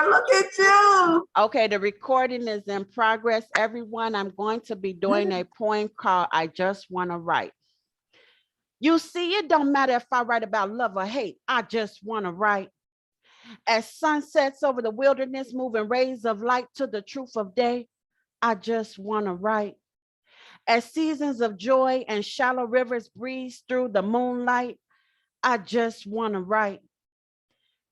girl. Look at you. Okay, the recording is in progress, everyone. I'm going to be doing a poem called I Just Want to Write. You see, it don't matter if I write about love or hate. I just want to write. As sun sets over the wilderness, moving rays of light to the truth of day, I just want to write. As seasons of joy and shallow rivers breeze through the moonlight, I just want to write.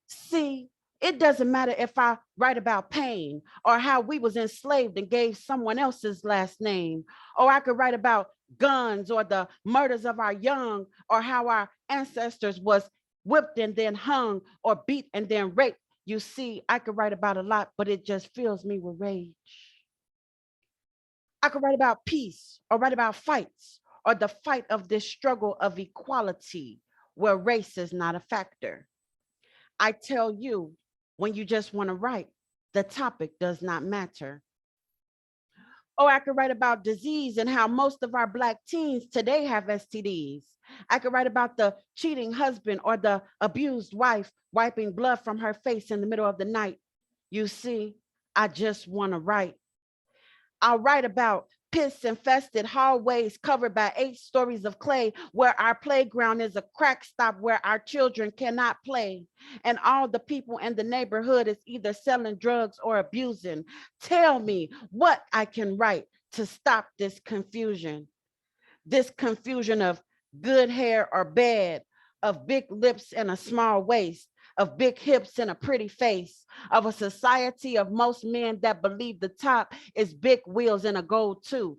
See, it doesn't matter if I write about pain or how we was enslaved and gave someone else's last name, or I could write about guns or the murders of our young, or how our ancestors was whipped and then hung, or beat and then raped. You see, I could write about a lot, but it just fills me with rage. I could write about peace or write about fights or the fight of this struggle of equality where race is not a factor. I tell you, when you just want to write, the topic does not matter. Or I could write about disease and how most of our Black teens today have STDs. I could write about the cheating husband or the abused wife wiping blood from her face in the middle of the night. You see, I just want to write. I'll write about piss infested hallways covered by 8 stories of clay, where our playground is a crack stop where our children cannot play. And all the people in the neighborhood is either selling drugs or abusing. Tell me what I can write to stop this confusion of good hair or bad, of big lips and a small waist, of big hips and a pretty face, of a society of most men that believe the top is big wheels and a gold tooth.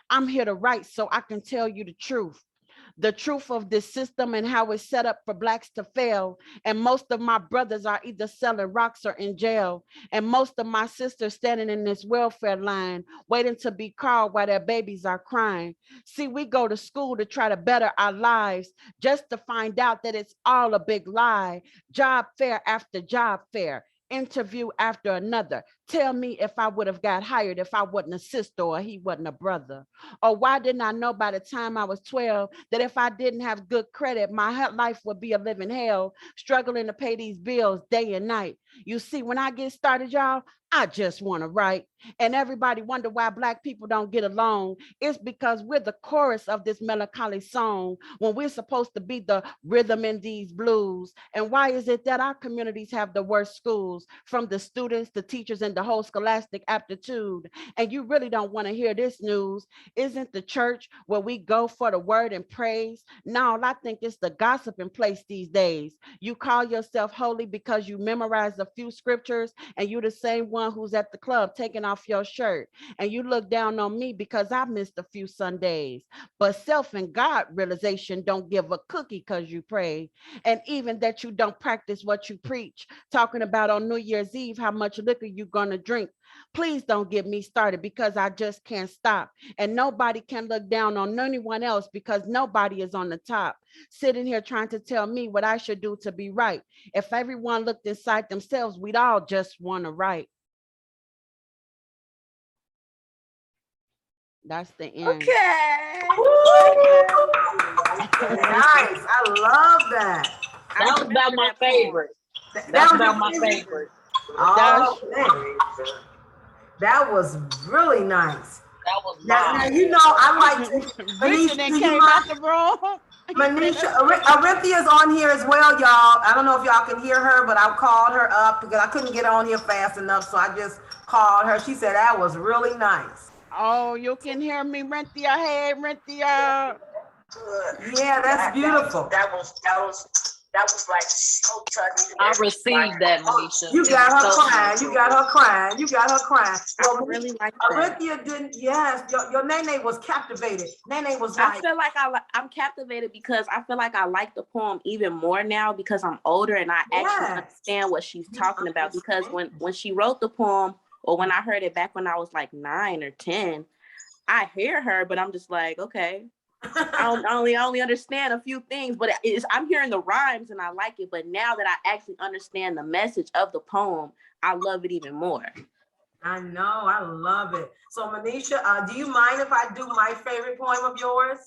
I'm here to write so I can tell you the truth of this system and how it's set up for Blacks to fail. And most of my brothers are either selling rocks or in jail. And most of my sisters standing in this welfare line, waiting to be called while their babies are crying. See, we go to school to try to better our lives, just to find out that it's all a big lie. Job fair after job fair, interview after another. Tell me if I would have got hired if I wasn't a sister or he wasn't a brother. Or why didn't I know by the time I was 12 that if I didn't have good credit, my life would be a living hell, struggling to pay these bills day and night. You see, when I get started, y'all, I just want to write. And everybody wonder why Black people don't get along. It's because we're the chorus of this melancholy song when we're supposed to be the rhythm in these blues. And why is it that our communities have the worst schools, from the students, the teachers, and the whole scholastic aptitude? And you really don't want to hear this news. Isn't the church where we go for the word and praise? No, I think it's the gossiping place these days. You call yourself holy because you memorize a few scriptures, and you're the same one who's at the club taking off your shirt. And you look down on me because I missed a few Sundays. But self and God realization don't give a cookie because you pray. And even that you don't practice what you preach, talking about on New Year's Eve how much liquor you're gonna drink. Please don't get me started because I just can't stop. And nobody can look down on anyone else because nobody is on the top, sitting here trying to tell me what I should do to be right. If everyone looked inside themselves, we'd all just want to write. That's the end. Okay. Nice. I love that. That was about my favorite. That's about my favorite. Oh, that was really nice. That was now you know I like Manesha came out the room. Manesha, Arithia's on here as well, y'all. I don't know if y'all can hear her, but I called her up because I couldn't get on here fast enough, so I just called her. She said that was really nice. Oh, you can hear me, Renthia. Hey, Renthia. Yeah, that's beautiful. That was like so touching. I received that, Manesha. You got her crying. You got her crying. You got her crying. Well, I really like that. Arinthia didn't. Yes, your Nene was captivated. Nene was like. I feel like I'm captivated because I feel like I like the poem even more now because I'm older and I actually understand what she's talking about. Because when she wrote the poem, or when I heard it back when I was like 9 or 10, I hear her, but I'm just like, okay. I only understand a few things, but I'm hearing the rhymes and I like it. But now that I actually understand the message of the poem, I love it even more. I know, I love it. So Manesha, do you mind if I do my favorite poem of yours?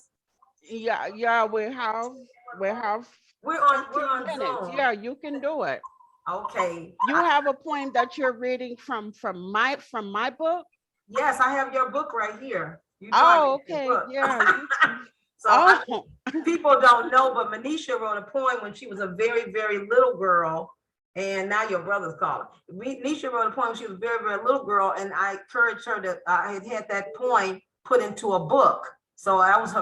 Yeah, we have we're on Zoom. Yeah, you can do it. Okay. You have a poem that you're reading from my book? Yes, I have your book right here. You know I Oh, read your okay. book. Yeah. So Oh, people don't know, but Manesha wrote a poem when she was a very, very little girl. And now your brother's calling. Manesha wrote a poem when she was a very, very little girl, and I encouraged her to had that poem put into a book. So that was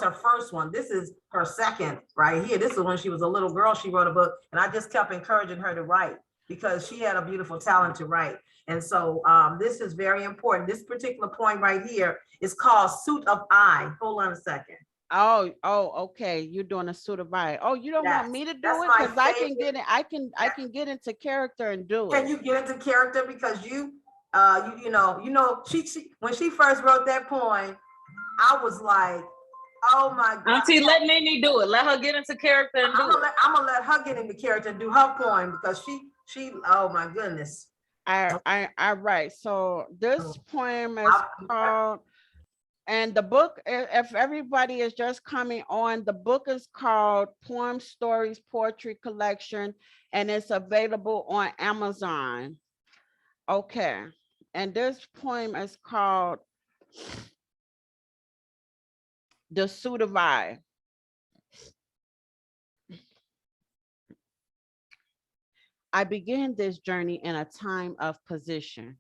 her first one. This is her second right here. This is when she was a little girl. She wrote a book, and I just kept encouraging her to write because she had a beautiful talent to write. And so this is very important. This particular poem right here is called Suit of I. Hold on a second. okay. You're doing a suit of eye. Oh, you don't want Yes, me to do that's it? my Because I can favorite. get it. I can get into character and do Can it. you get into character because you know she when she first wrote that poem, I was like, oh my God. Auntie, let Nene do it. Let her get into character and do it. I'm gonna let her get into character and do her poem because she oh my goodness. I write. So this poem is called, and the book, if everybody is just coming on, the book is called Poem Stories Poetry Collection, and it's available on Amazon. Okay. And this poem is called The Suit of I. I began this journey in a time of position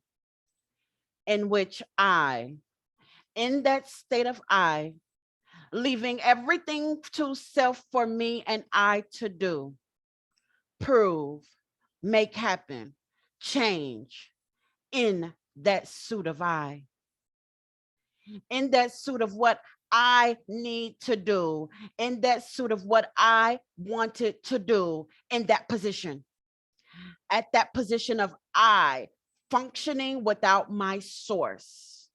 in which in that state of I, leaving everything to self for me and I to do, prove, make happen, change in that suit of I, in that suit of what I need to do, in that suit of what I wanted to do, in that position, at that position of I, functioning without my source.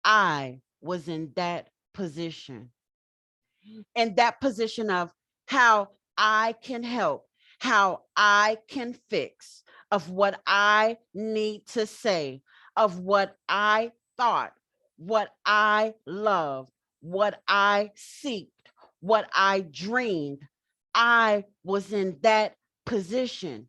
I was in that position, in that position of how I can help, how I can fix, of what I need to say, of what I thought, what I loved, what I seeked, what I dreamed. I was in that position,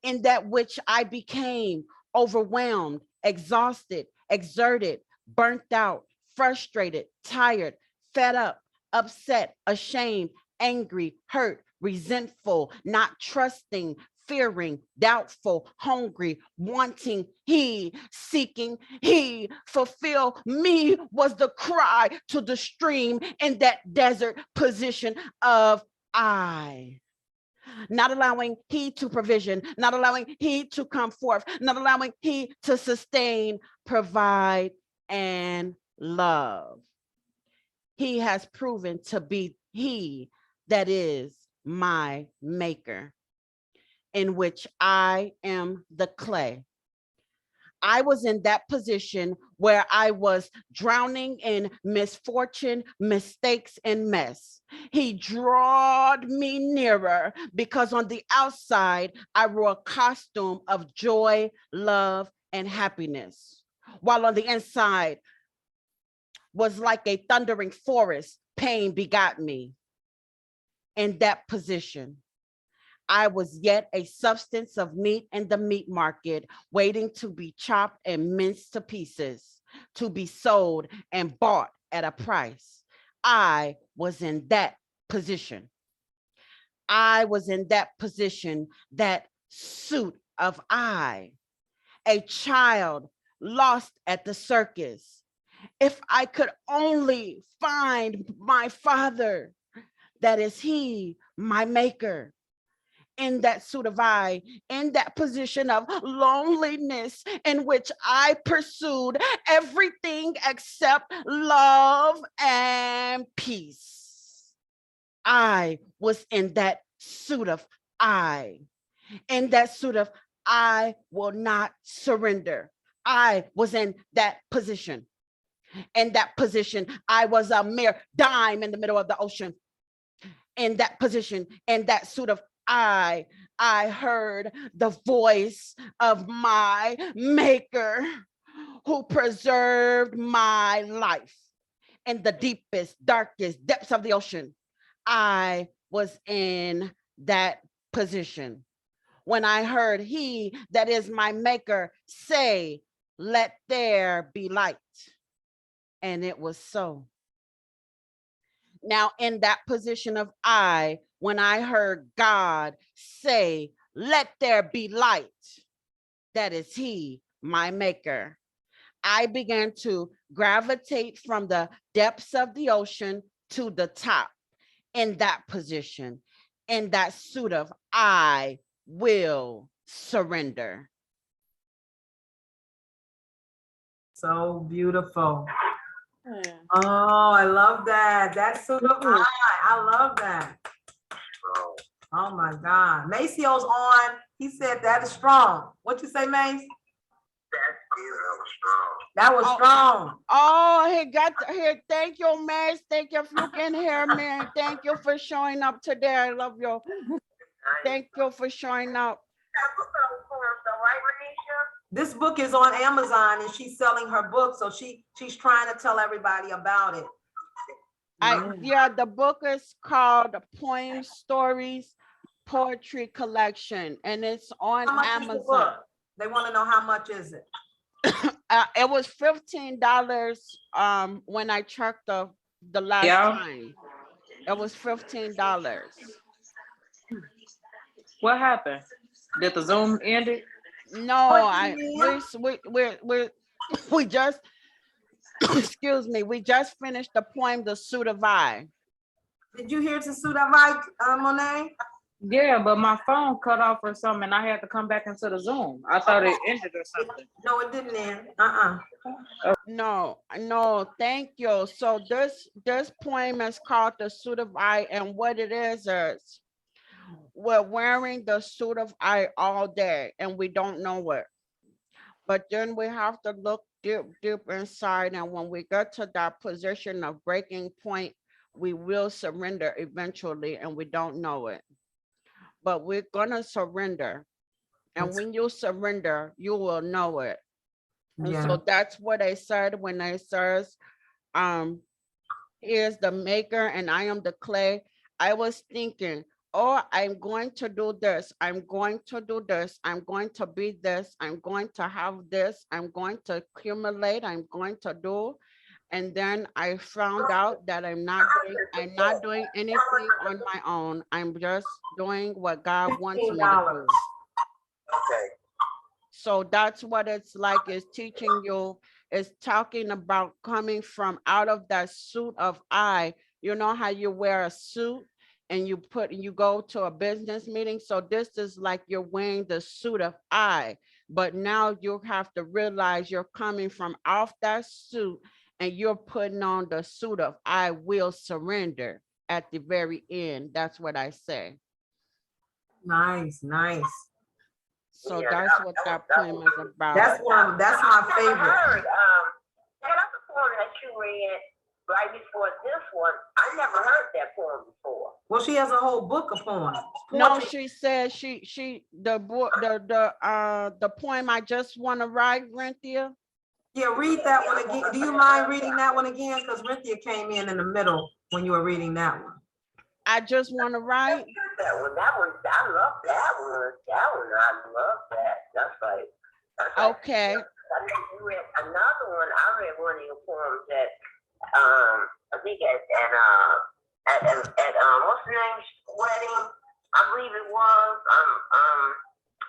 in that which I became overwhelmed, exhausted, exerted, burnt out, frustrated, tired, fed up, upset, ashamed, angry, hurt, resentful, not trusting, fearing, doubtful, hungry, wanting, he, seeking, he, fulfill me was the cry to the stream in that desert position of I. Not allowing he to provision, not allowing he to come forth, not allowing he to sustain, provide, and love. He has proven to be he that is my maker, in which I am the clay. I was in that position where I was drowning in misfortune, mistakes, and mess. He drawed me nearer because on the outside, I wore a costume of joy, love, and happiness, while on the inside was like a thundering forest, pain begot me. In that position, I was yet a substance of meat in the meat market, waiting to be chopped and minced to pieces, to be sold and bought at a price. I was in that position. I was in that position, that suit of I, a child lost at the circus. If I could only find my father, that is he, my maker, in that suit of I, in that position of loneliness in which I pursued everything except love and peace. I was in that suit of I, in that suit of I will not surrender. I was in that position. In that position, I was a mere dime in the middle of the ocean. In that position, in that suit of I heard the voice of my maker who preserved my life in the deepest, darkest depths of the ocean. I was in that position when I heard he that is my maker say, let there be light. And it was so. Now, in that position of I, when I heard God say, let there be light, that is he, my maker, I began to gravitate from the depths of the ocean to the top in that position, in that suit of I will surrender. So beautiful. Yeah. Oh, I love that. That's suit of I love that. Oh my God. Maceo's on. He said that is strong. What you say, Mace? That was strong. Oh, he got here. Thank you, Mace. Thank you for looking here, man. Thank you for showing up today. I love you. Thank you for showing up. This book is on Amazon and she's selling her book. So she's trying to tell everybody about it. Yeah, the book is called Poems, Stories, Poetry Collection, and it's on Amazon. They want to know how much is it? It was $15 when I checked the last time. It was $15. What happened? Did the Zoom end it? No, we just excuse me, we just finished the poem, The Suit of I. Did you hear the Suit of I, Monet? Yeah, but my phone cut off or something and I had to come back into the Zoom. I thought it ended or something. No, it didn't end. No, thank you. So this poem is called The Suit of I, and what it is we're wearing the suit of I all day and we don't know it. But then we have to look deep inside, and when we get to that position of breaking point, we will surrender eventually, and we don't know it. But we're gonna surrender. And when you surrender, you will know it. And so that's what I said when I says, he is the maker and I am the clay. I was thinking, oh, I'm going to do this. I'm going to do this. I'm going to be this. I'm going to have this. I'm going to accumulate. I'm going to do. And then I found out that I'm not doing anything on my own. I'm just doing what God wants me to do. Okay. So that's what it's like, is teaching you, is talking about coming from out of that suit of I. You know how you wear a suit and you go to a business meeting. So this is like you're wearing the suit of I, but now you have to realize you're coming from off that suit and you're putting on the suit of I will surrender at the very end. That's what I say. Nice. So that's what that poem is about. That's my favorite. That's a poem that you read right before this one. I never heard that poem before. Well, she has a whole book of poems. No, she said the poem I just want to write, Renthia. Yeah, read that one again. Do you mind reading that one again? Because Renthia came in the middle when you were reading that one. I just want to write. That one, I love that one. I love that. That's right. Okay. I think you read another one. I read one of your poems at I think at what's the name's wedding? I believe it was.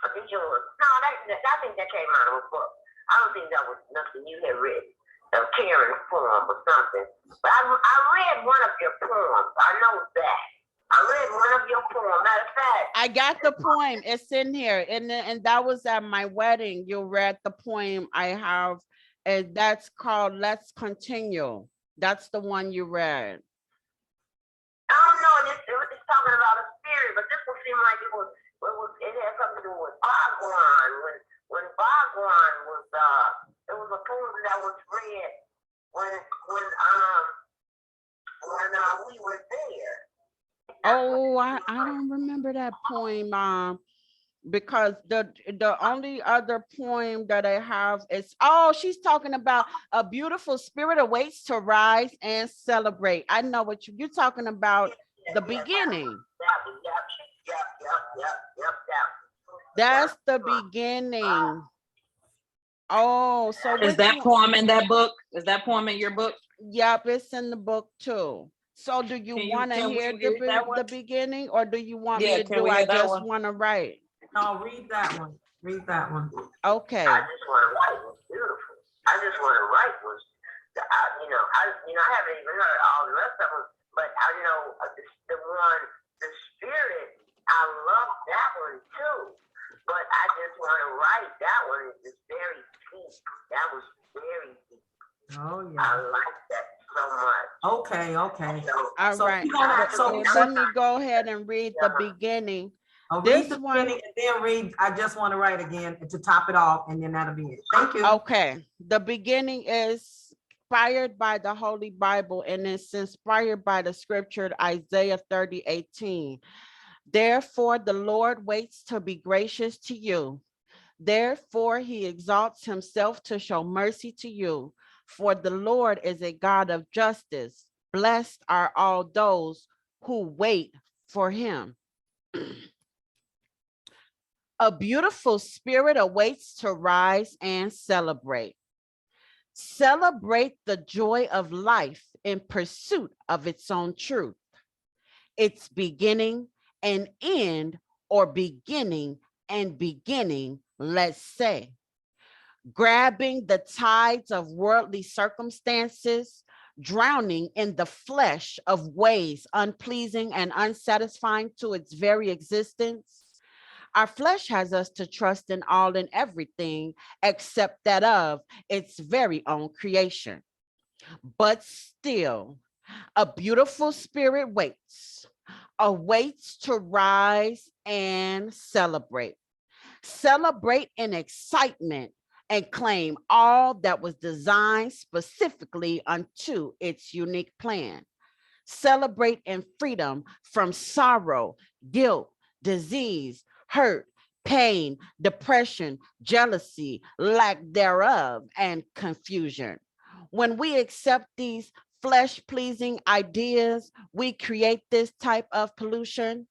I think it was. No, I think that came out of a book. I don't think that was nothing you had written. A Karen's poem or something. But I read one of your poems. I know that. I read one of your poems. Matter of fact, I got the poem. It's in here. And that was at my wedding. You read the poem I have. And that's called Let's Continue. That's the one you read. I don't know. It's talking about a spirit, but this one seemed like it had something to do with Bhagwan. When Bhagwan was it was a poem that was read when we were there. Oh, I don't remember that poem, because the only other poem that I have is, oh, she's talking about a beautiful spirit awaits to rise and celebrate. I know what you're talking about, the beginning. Yep. That's the beginning. Oh, so Is which that one? poem in that book? Is that poem in your book? Yep, it's in the book too. So do you want to Can we hear read that one? the beginning, or do you want me Yeah, to can do, we I hear that just one? want to write? No, read that one. Read that one. Okay. I just want to write was beautiful. I just want to write was, I haven't even heard all the rest of them, but I know the one, the spirit. I love that one too, but I just want to write. That one is very deep. That was very deep. Oh, I yeah. like that so much. Okay, okay. All So right. we're gonna- so- Let me go ahead and read the beginning. Read This the one. beginning and then read, I just want to write again to top it off, and then that'll be it. Thank you. Okay. The beginning is inspired by the Holy Bible, and it's inspired by the scripture Isaiah 30:18. Therefore, the Lord waits to be gracious to you. Therefore, he exalts himself to show mercy to you. For the Lord is a God of justice. Blessed are all those who wait for him. A beautiful spirit awaits to rise and celebrate. Celebrate the joy of life in pursuit of its own truth, its beginning and end, or beginning and beginning, let's say. Grabbing the tides of worldly circumstances, drowning in the flesh of ways unpleasing and unsatisfying to its very existence. Our flesh has us to trust in all and everything except that of its very own creation. But still, a beautiful spirit awaits to rise and celebrate. Celebrate in excitement and claim all that was designed specifically unto its unique plan. Celebrate in freedom from sorrow, guilt, disease, hurt, pain, depression, jealousy, lack thereof, and confusion. When we accept these flesh-pleasing ideas, we create this type of pollution,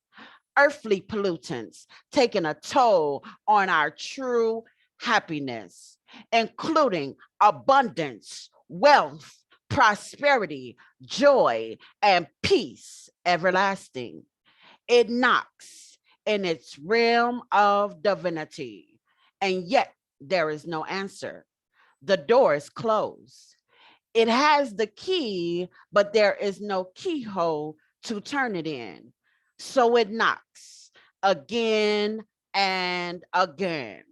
earthly pollutants, taking a toll on our true happiness, including abundance, wealth, prosperity, joy, and peace everlasting. It knocks in its realm of divinity, and yet there is no answer. The door is closed. It has the key, but there is no keyhole to turn it in. So it knocks again and again,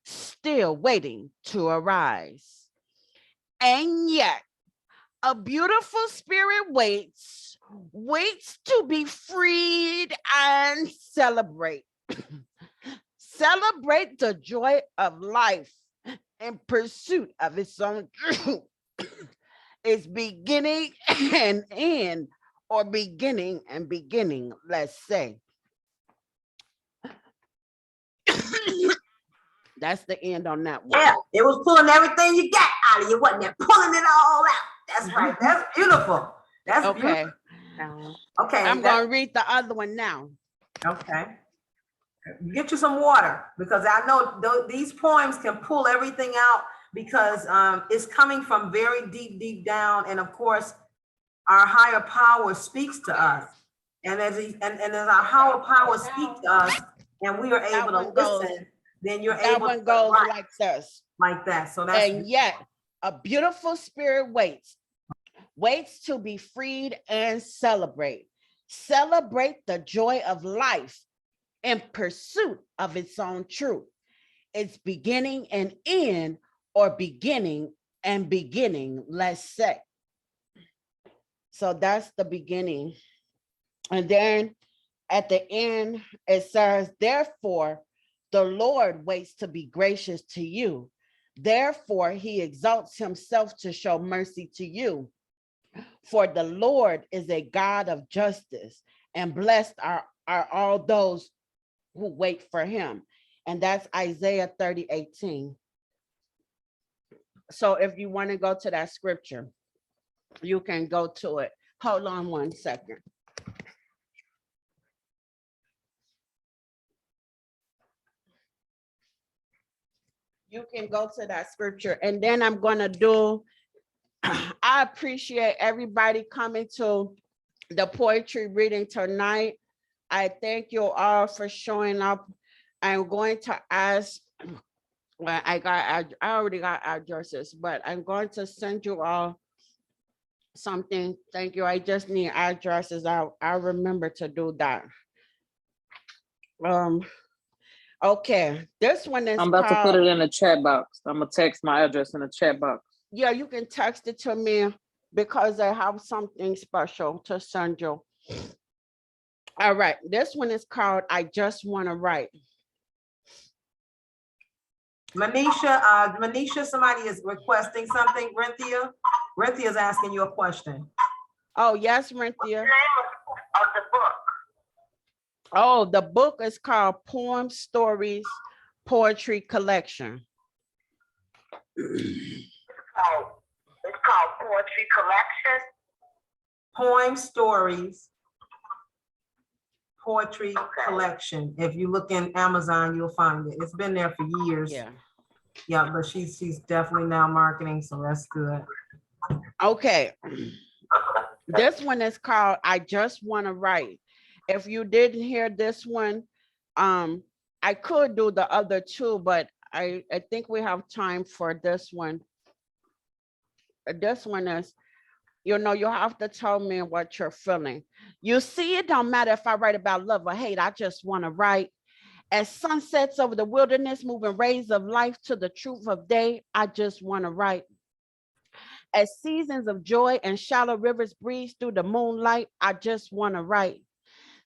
still waiting to arise. And yet, a beautiful spirit waits to be freed and celebrate. Celebrate the joy of life in pursuit of its own truth. Its beginning and end, or beginning and beginning, let's say. That's the end on that one. Yeah, it was pulling everything you got out of you, wasn't it? Pulling it all out. That's right. That's beautiful. That's Okay. beautiful. Okay. I'm going to read the other one now. Okay. Get you some water, because I know these poems can pull everything out, because it's coming from very deep, deep down. And of course, our higher power speaks to us. And as our higher power speaks to us, and we are able to listen, then you're able to go like this. Like that. So that's, and yet a beautiful spirit waits to be freed and celebrate. Celebrate the joy of life in pursuit of its own truth. Its beginning and end, or beginning and beginning, let's say. So that's the beginning. And then at the end, it says, therefore, the Lord waits to be gracious to you. Therefore, he exalts himself to show mercy to you. For the Lord is a God of justice, and blessed are all those who wait for him. And that's Isaiah 30:18. So if you want to go to that scripture, you can go to it. Hold on one second. you can go to that scripture, and then I'm gonna do, I appreciate everybody coming to the poetry reading tonight. I thank you all for showing up. I'm going to ask, well, I already got addresses, but I'm going to send you all something. Thank you. I just need addresses. I'll remember to do that. Okay, this one is I'm about to put called, it in the chat box. I'm gonna text my address in the chat box. yeah, you can text it to me because I have something special to send you. All right, this one is called I Just Want to Write. Manesha, somebody is requesting something. Renthia is asking you a question. Oh, yes, What's the Renthia. name of the book? Oh, the book is called Poem Stories Poetry Collection. It's called Poetry Collection. Poem Stories Poetry Okay. Collection. If you look in Amazon, you'll find it. It's been there for years. Yeah. Yeah, but she's definitely now marketing, so that's good. Okay. This one is called I Just Want to Write. If you didn't hear this one, I could do the other two, but I think we have time for this one. This one is, you know, you have to tell me what you're feeling. You see, it don't matter if I write about love or hate, I just want to write. As sunsets over the wilderness, moving rays of life to the truth of day, I just want to write. As seasons of joy and shallow rivers breeze through the moonlight, I just want to write.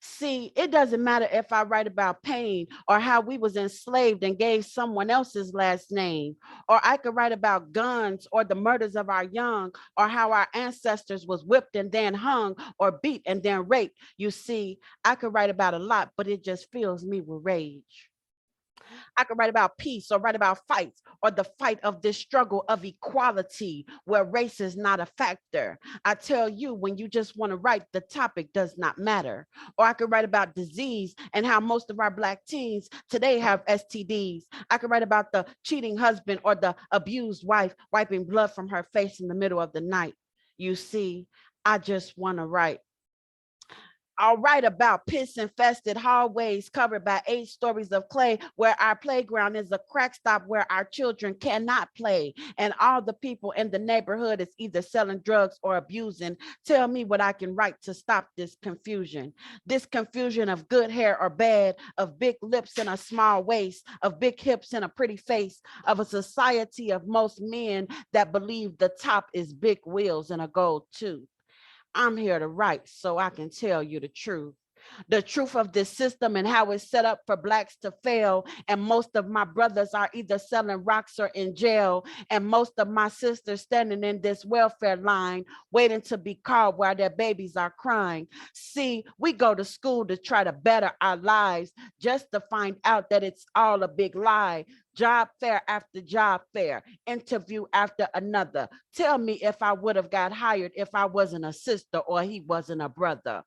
See, it doesn't matter if I write about pain or how we was enslaved and gave someone else's last name, or I could write about guns or the murders of our young, or how our ancestors was whipped and then hung or beat and then raped. You see, I could write about a lot, but it just fills me with rage. I could write about peace or write about fights or the fight of this struggle of equality where race is not a factor. I tell you, when you just want to write, the topic does not matter. Or I could write about disease and how most of our Black teens today have STDs. I could write about the cheating husband or the abused wife wiping blood from her face in the middle of the night. You see, I just want to write. I'll write about piss infested hallways covered by 8 stories of clay, where our playground is a crack stop where our children cannot play. And all the people in the neighborhood is either selling drugs or abusing. Tell me what I can write to stop this confusion. This confusion of good hair or bad, of big lips and a small waist, of big hips and a pretty face, of a society of most men that believe the top is big wheels and a gold tooth. I'm here to write so I can tell you the truth of this system and how it's set up for Blacks to fail. And most of my brothers are either selling rocks or in jail. And most of my sisters standing in this welfare line, waiting to be called while their babies are crying. See, we go to school to try to better our lives, just to find out that it's all a big lie. Job fair after job fair, interview after another. Tell me if I would have got hired if I wasn't a sister or he wasn't a brother.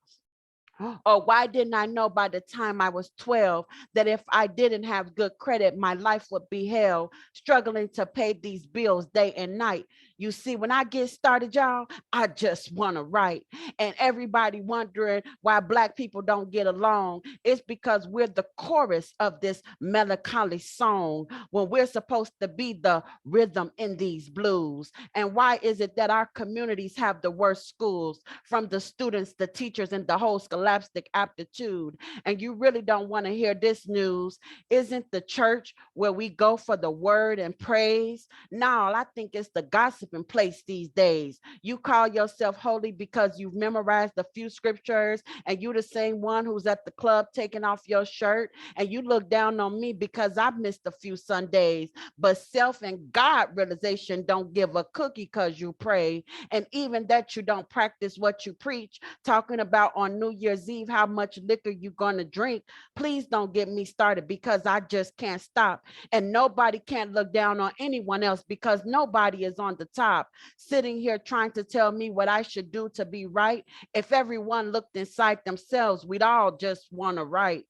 Or why didn't I know by the time I was 12 that if I didn't have good credit, my life would be hell, struggling to pay these bills day and night. You see, when I get started, y'all, I just want to write. And everybody wondering why Black people don't get along. It's because we're the chorus of this melancholy song when we're supposed to be the rhythm in these blues. And why is it that our communities have the worst schools, from the students, the teachers, and the whole scholastic aptitude? And you really don't want to hear this news. Isn't the church where we go for the word and praise? No, I think it's the gossiping place these days. You call yourself holy because you've memorized a few scriptures, and you the same one who's at the club taking off your shirt, and you look down on me because I've missed a few Sundays. But self and God realization don't give a cookie because you pray. And even that you don't practice what you preach, talking about on New Year's Eve how much liquor you're going to drink. Please don't get me started because I just can't stop. And nobody can't look down on anyone else because nobody is on the top, sitting here trying to tell me what I should do to be right. If everyone looked inside themselves, we'd all just want to write.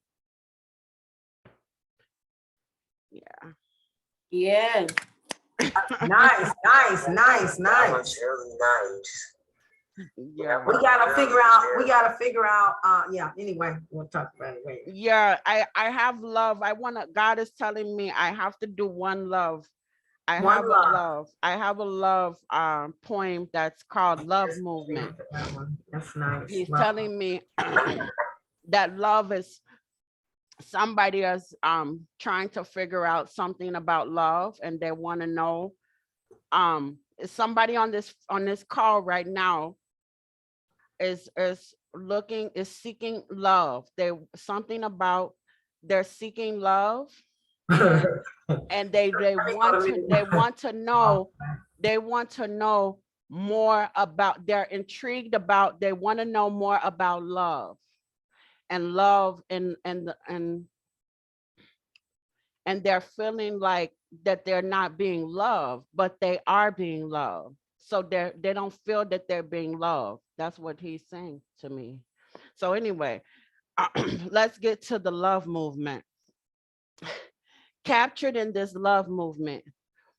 Yeah. Yes. Nice, nice, nice, That nice. was really nice. Yeah. We gotta figure out, yeah, anyway, we'll talk about it later. Yeah, I have love. God is telling me I have to do one love. I have a love poem that's called Love Movement. That's nice. He's Love. telling me that love is somebody is trying to figure out something about love, and they want to know is somebody on this call right now is seeking love. They're seeking love, and they want to know more about, they're intrigued about, they want to know more about love and and they're feeling like that they're not being loved, but they are being loved. So they don't feel that they're being loved. That's what he's saying to me. So anyway, let's get to the love movement. Captured in this love movement,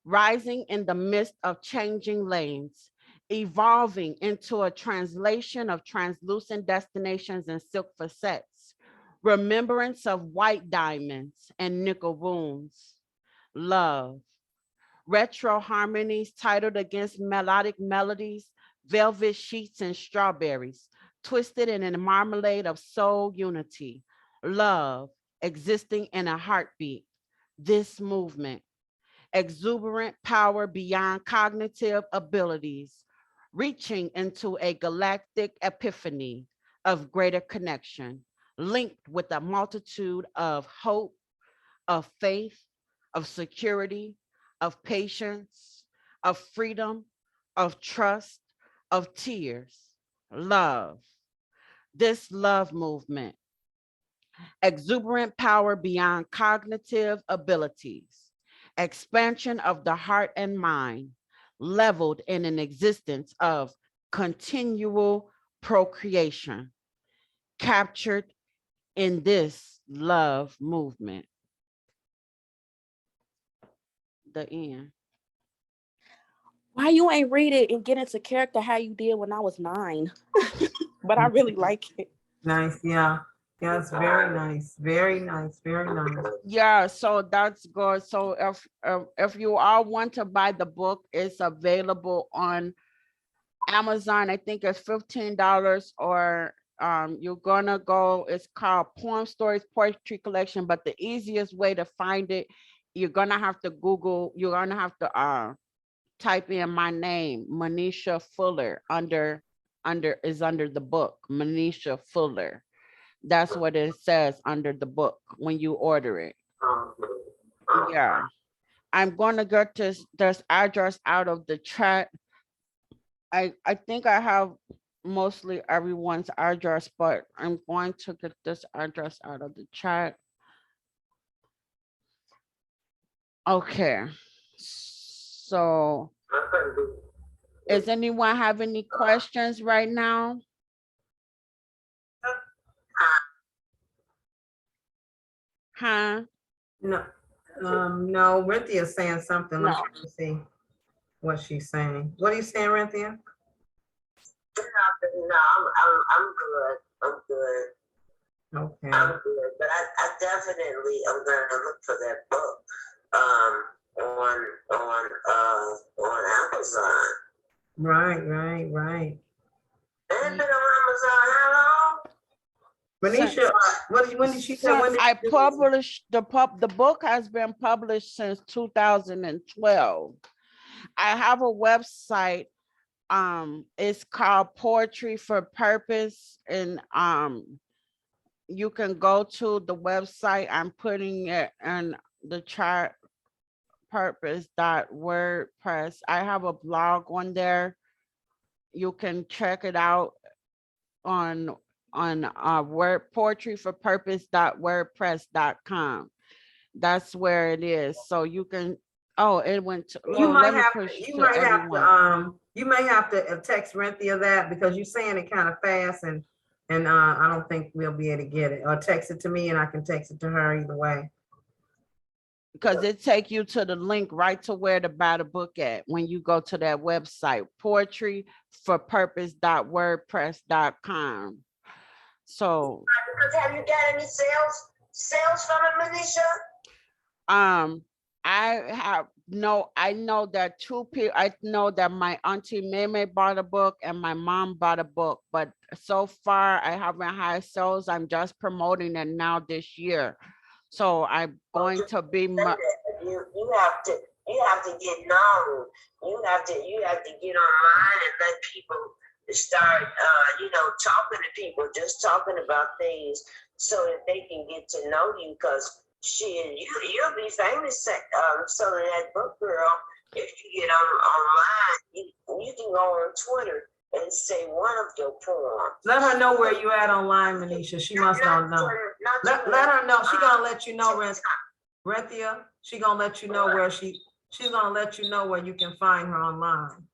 rising in the midst of changing lanes, evolving into a translation of translucent destinations and silk facets, remembrance of white diamonds and nickel wounds, love, retro harmonies titled against melodic melodies, velvet sheets and strawberries, twisted in a marmalade of soul unity, love, existing in a heartbeat, this movement, exuberant power beyond cognitive abilities, reaching into a galactic epiphany of greater connection, linked with a multitude of hope, of faith, of security, of patience, of freedom, of trust, of tears, love. This love movement, exuberant power beyond cognitive abilities, expansion of the heart and mind, leveled in an existence of continual procreation, captured in this love movement. The end. Why you ain't read it and get into character how you did when I was 9? But I really like it. Nice, yeah. Yeah, it's very nice, very nice, very nice. Yeah, so that's good. So if you all want to buy the book, it's available on Amazon. I think it's $15, or you're gonna go, it's called Poem Stories Poetry Collection, but the easiest way to find it, you're gonna have to type in my name, Manesha Fuller, under the book, Manesha Fuller. That's what it says under the book when you order it. Yeah. I'm gonna get this address out of the chat. I think I have mostly everyone's address, but I'm going to get this address out of the chat. Okay. So does anyone have any questions right now? Huh? No, no, Rynthia's saying something. No. Let me see what she's saying. What are you saying, Rynthia? No, I'm good. I'm good. Okay. I'm good. But I definitely am gonna look for that book on Amazon. Right. It's been on Amazon how long? Manisha, when did she say? Since I published the book has been published since 2012. I have a website. It's called Poetry for Purpose, and you can go to the website. I'm putting it in the chat, purpose.wordpress. I have a blog on there. You can check it out on poetryforpurpose.wordpress.com. That's where it is. So you can, it went to, you might have to text Rynthia that, because you're saying it kind of fast, and I don't think we'll be able to get it, or text it to me and I can text it to her, either way. because it take you to the link right to where to buy the book at when you go to that website, poetryforpurpose.wordpress.com. So Because have you got any sales from it, Manisha? I know that two people, I know that my auntie Meme bought a book and my mom bought a book, but so far I haven't had sales. I'm just promoting it now this year. So I'm going to be You have to get known. You have to get online and let people start talking to people, just talking about things so that they can get to know you, because you'll be famous selling that book, girl. If you get online, you can go on Twitter and say one of your poems. Let her know where you at online, Manesha. She must not know. Let her know. She gonna let you know, Renthia. She gonna let you know where she's gonna let you know where you can find her online.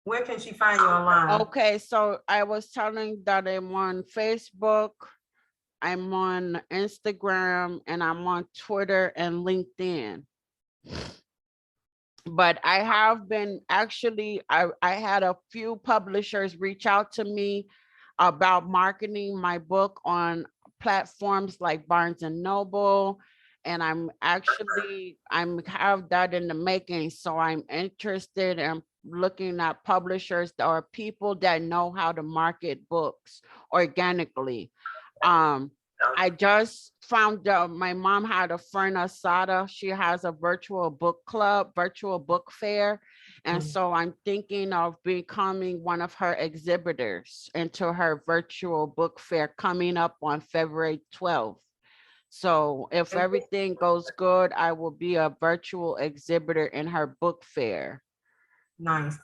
Where can she find you online? Okay, so I was telling that I'm on Facebook, I'm on Instagram, and I'm on Twitter and LinkedIn. But I have been actually, I had a few publishers reach out to me about marketing my book on platforms like Barnes and Noble. And I'm have that in the making. So I'm interested in looking at publishers or people that know how to market books organically. I just found out my mom had a friend, Asada. She has a virtual book club, virtual book fair. And so I'm thinking of becoming one of her exhibitors into her virtual book fair coming up on February 12th. So if everything goes good, I will be a virtual exhibitor in her book fair. Nice.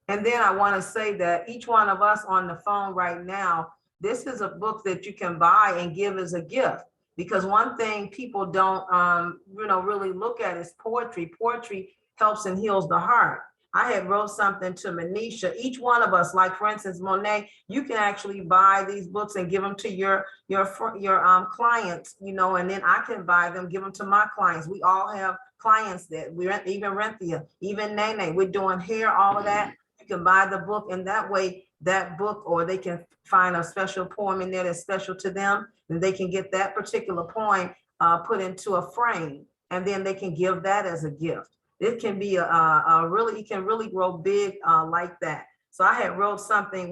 And then I want to say that each one of us on the phone right now, this is a book that you can buy and give as a gift. Because one thing people don't, really look at is poetry. Poetry helps and heals the heart. I had wrote something to Manesha. Each one of us, like for instance, Monet, you can actually buy these books and give them to your clients, and then I can buy them, give them to my clients. We all have clients that even Renthia, even Nene, we're doing hair, all of that. You can buy the book, and that way that book, or they can find a special poem in there that's special to them, and they can get that particular poem put into a frame, and then they can give that as a gift. It can be it can really grow big like that. So I had wrote something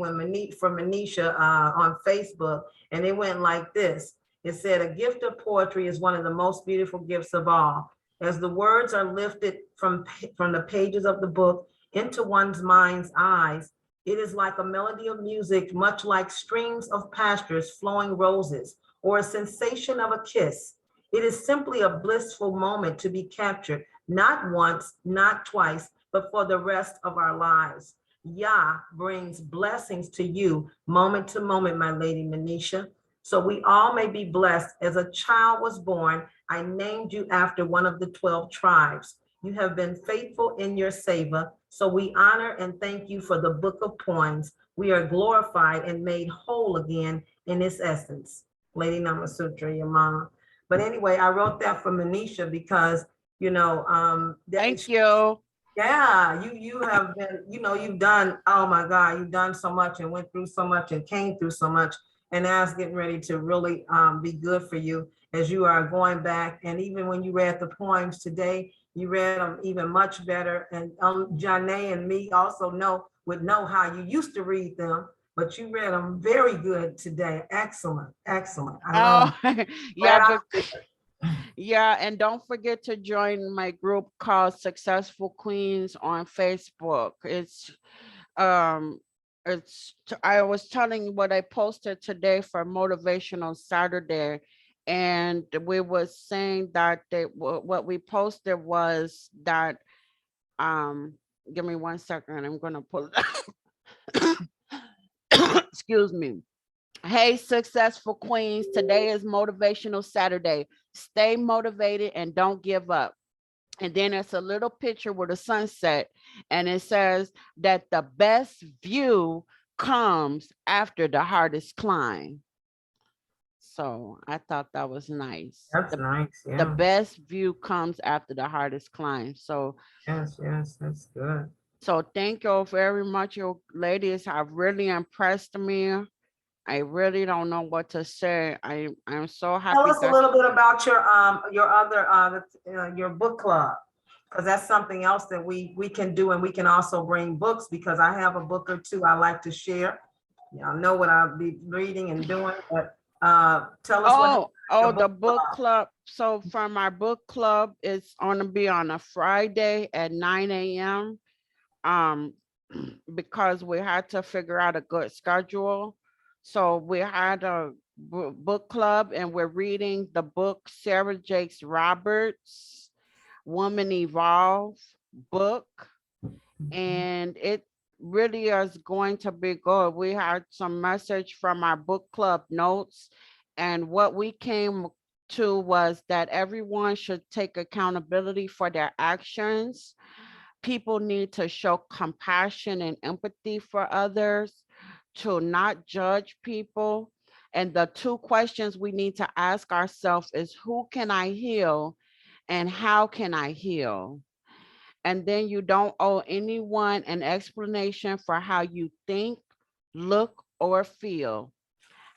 for Manesha on Facebook, and it went like this. It said, "A gift of poetry is one of the most beautiful gifts of all. As the words are lifted from the pages of the book into one's mind's eyes, it is like a melody of music, much like streams of pastures flowing roses, or a sensation of a kiss. It is simply a blissful moment to be captured, not once, not twice, but for the rest of our lives. Yah brings blessings to you moment to moment, my lady Manesha. So we all may be blessed. As a child was born, I named you after one of the 12 tribes. You have been faithful in your savor, so we honor and thank you for the book of poems. We are glorified and made whole again in its essence." Lady Namasutra, your mom. But anyway, I wrote that for Manesha because, thank you. Yeah, you have been, you've done, oh my God, you've done so much and went through so much and came through so much. And now it's getting ready to really be good for you as you are going back. And even when you read the poems today, you read them even much better. And Janae and me also would know how you used to read them, but you read them very good today. Excellent, excellent. Yeah, and don't forget to join my group called Successful Queens on Facebook. I was telling you what I posted today for Motivational Saturday, and we was saying that what we posted was that give me 1 second, I'm gonna pull it up. Excuse me. Hey, successful queens, today is Motivational Saturday. Stay motivated and don't give up. And then it's a little picture with a sunset, and it says that the best view comes after the hardest climb. So I thought that was nice. That's nice, The yeah. best view comes after the hardest climb. So Yes, that's good. thank you very much, you ladies have really impressed me. I really don't know what to say. I'm so happy Tell us a that little bit about your other, your book club. Because that's something else that we can do, and we can also bring books, because I have a book or two I like to share. Y'all know what I'll be reading and doing, but tell us what. your the book club. So from our book club, it's gonna be on a Friday at 9 a.m. Because we had to figure out a good schedule. So we had a book club, and we're reading the book Sarah Jakes Roberts, Woman Evolve book, and it really is going to be good. We had some message from our book club notes, and what we came to was that everyone should take accountability for their actions. People need to show compassion and empathy for others, to not judge people. And the two questions we need to ask ourselves is, who can I heal and how can I heal? And then you don't owe anyone an explanation for how you think, look, or feel.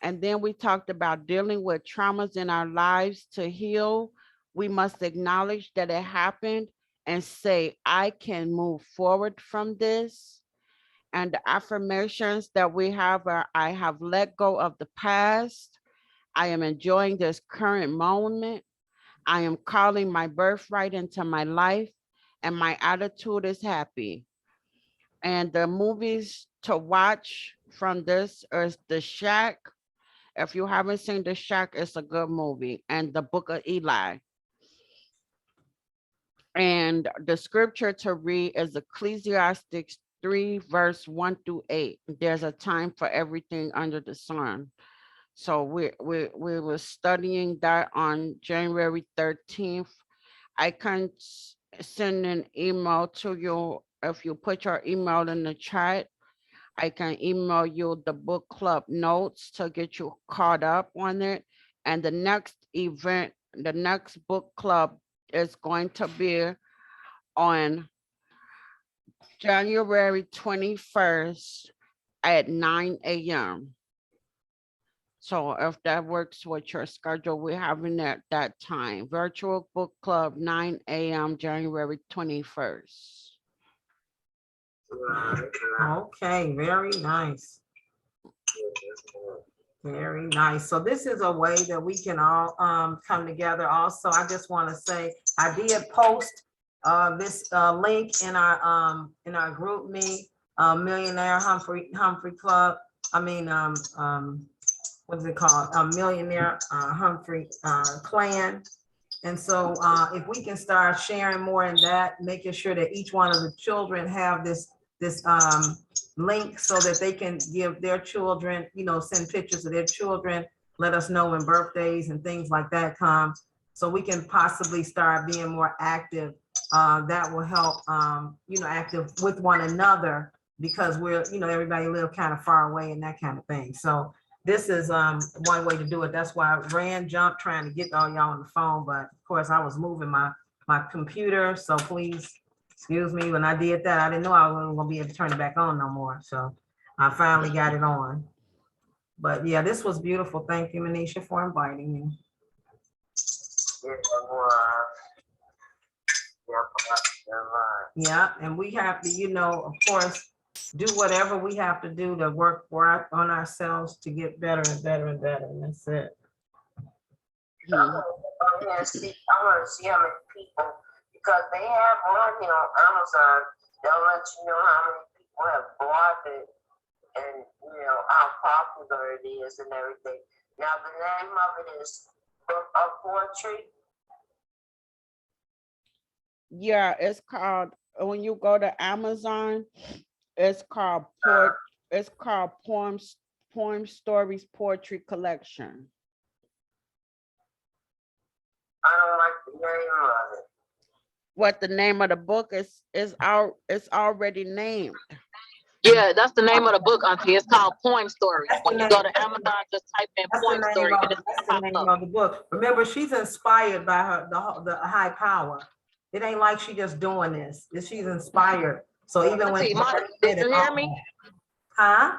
And then we talked about dealing with traumas in our lives. To heal, we must acknowledge that it happened and say, I can move forward from this. And the affirmations that we have are, I have let go of the past. I am enjoying this current moment. I am calling my birthright into my life, and my attitude is happy. And the movies to watch from this is The Shack. If you haven't seen The Shack, it's a good movie. And The Book of Eli. And the scripture to read is Ecclesiastes 3, verse 1 through 8. There's a time for everything under the sun. So we were studying that on January 13th. I can send an email to you. If you put your email in the chat, I can email you the book club notes to get you caught up on it. And the next event, the next book club is going to be on January 21st at 9 a.m. So if that works with your schedule, we're having it that time. Virtual book club, 9 a.m., January 21st. Okay, very nice. Very nice. So this is a way that we can all come together. Also, I just want to say I did post this link in our group me, Millionaire Humphrey Club. I mean what's it called? A Millionaire Humphrey Clan. And so if we can start sharing more in that, making sure that each one of the children have this link so that they can give their children, send pictures of their children, let us know when birthdays and things like that come, so we can possibly start being more active. That will help, active with one another, because we're, everybody live kind of far away and that kind of thing. So this is one way to do it. That's why I jumped trying to get all y'all on the phone, but of course I was moving my computer, so please excuse me. When I did that, I didn't know I wasn't gonna be able to turn it back on no more. So I finally got it on. But yeah, this was beautiful. Thank you, Manesha, for inviting me. Yeah, and we have to, of course, do whatever we have to do to work on ourselves to get better and better and better. And that's it. I want to see how many people, because they have on here on Amazon, they'll let you know how many people have bought it and how popular it is and everything. Now the name of it is Book of Poetry. Yeah, it's called, when you go to Amazon, it's called Poem Stories Poetry Collection. I don't like the name of it. What the name of the book is it's already named. Yeah, that's the name of the book, Auntie. It's called Poem Stories. That's the When you name. go to Amazon, just type in That's the Poem Story and it's that's the gonna name pop up. of the book. Remember, she's inspired by the high power. It ain't like she just doing this. She's inspired. So even when Auntie, did you hear me? Huh?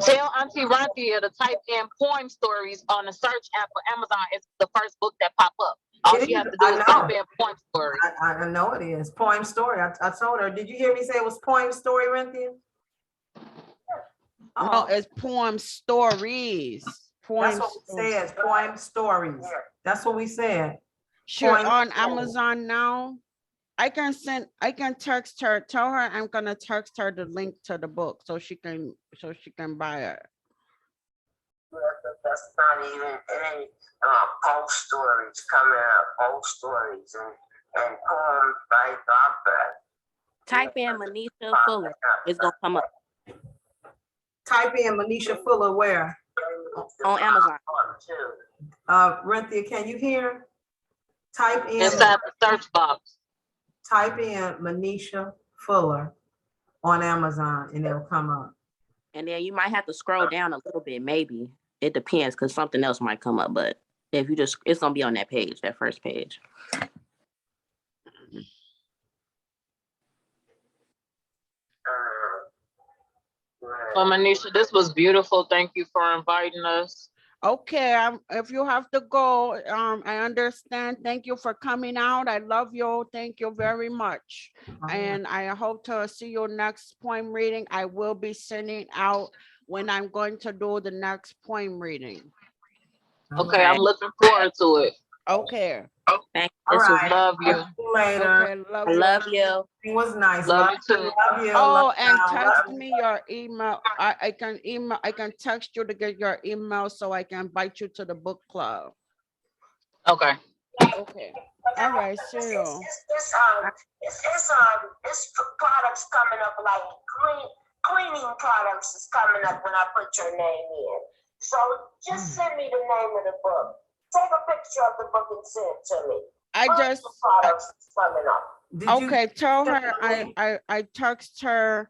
Tell Auntie Ranthia to type in Poem Stories on the search app for Amazon. It's the first book that pop up. All she has to do is type in Poem Story. I know it is. Poem Story. I told her. Did you hear me say it was Poem Story, Cynthia? No, it's Poem Stories. That's what we said. Poem Stories. That's what we said. Sure, on Amazon now. I can text her, tell her I'm gonna text her the link to the book so she can buy it. That's not even, it ain't poem stories coming out, poem stories and poems by Doctor. Type in Manesha Fuller. It's gonna come up Type in Manesha Fuller where? on Amazon. Renthia, can you hear? Type in. Inside the search box. Type in Manesha Fuller on Amazon and it'll come up. And then you might have to scroll down a little bit, maybe. It depends, because something else might come up, but if you just, it's gonna be on that page, that first page. Well, Manesha, this was beautiful. Thank you for inviting us. Okay, if you have to go, I understand. Thank you for coming out. I love you. Thank you very much. And I hope to see you next poem reading. I will be sending out when I'm going to do the next poem reading. Okay, I'm looking forward to it. Okay. Thank you. Love you. See you later. Okay, I love you. It was nice. Love you too. Love you. Oh, Love and you. text me your email. I can text you to get your email so I can invite you to the book club. Okay. Okay. All right, see you. It's products coming up like cleaning products is coming up when I put your name in. So just send me the name of the book. Take a picture of the book and send it to me. Products is coming up. Okay, tell her I text her.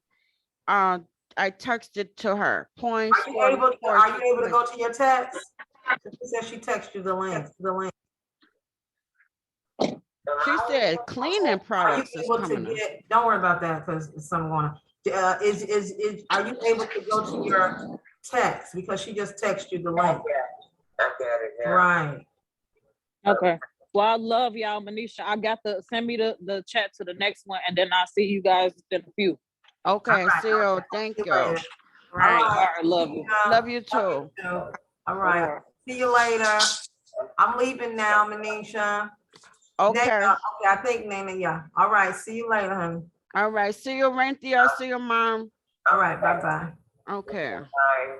I texted to her. Points. Are you able to go to your text? She said she texted you the link. She said cleaning products is coming up. Don't worry about that because it's something going on. Are you able to go to your text because she just texted you the link? I got it now. Right. Okay. Well, I love y'all, Manesha. I got to send me the chat to the next one, and then I'll see you guys in a few. Okay, see you. Thank you. All right, love you. Love you too. All right. See you later. I'm leaving now, Manesha. Okay. I think Nana, yeah. All right. See you later, honey. All right. See you, Renthia. See you, Mom. All right. Bye-bye. Okay. Bye.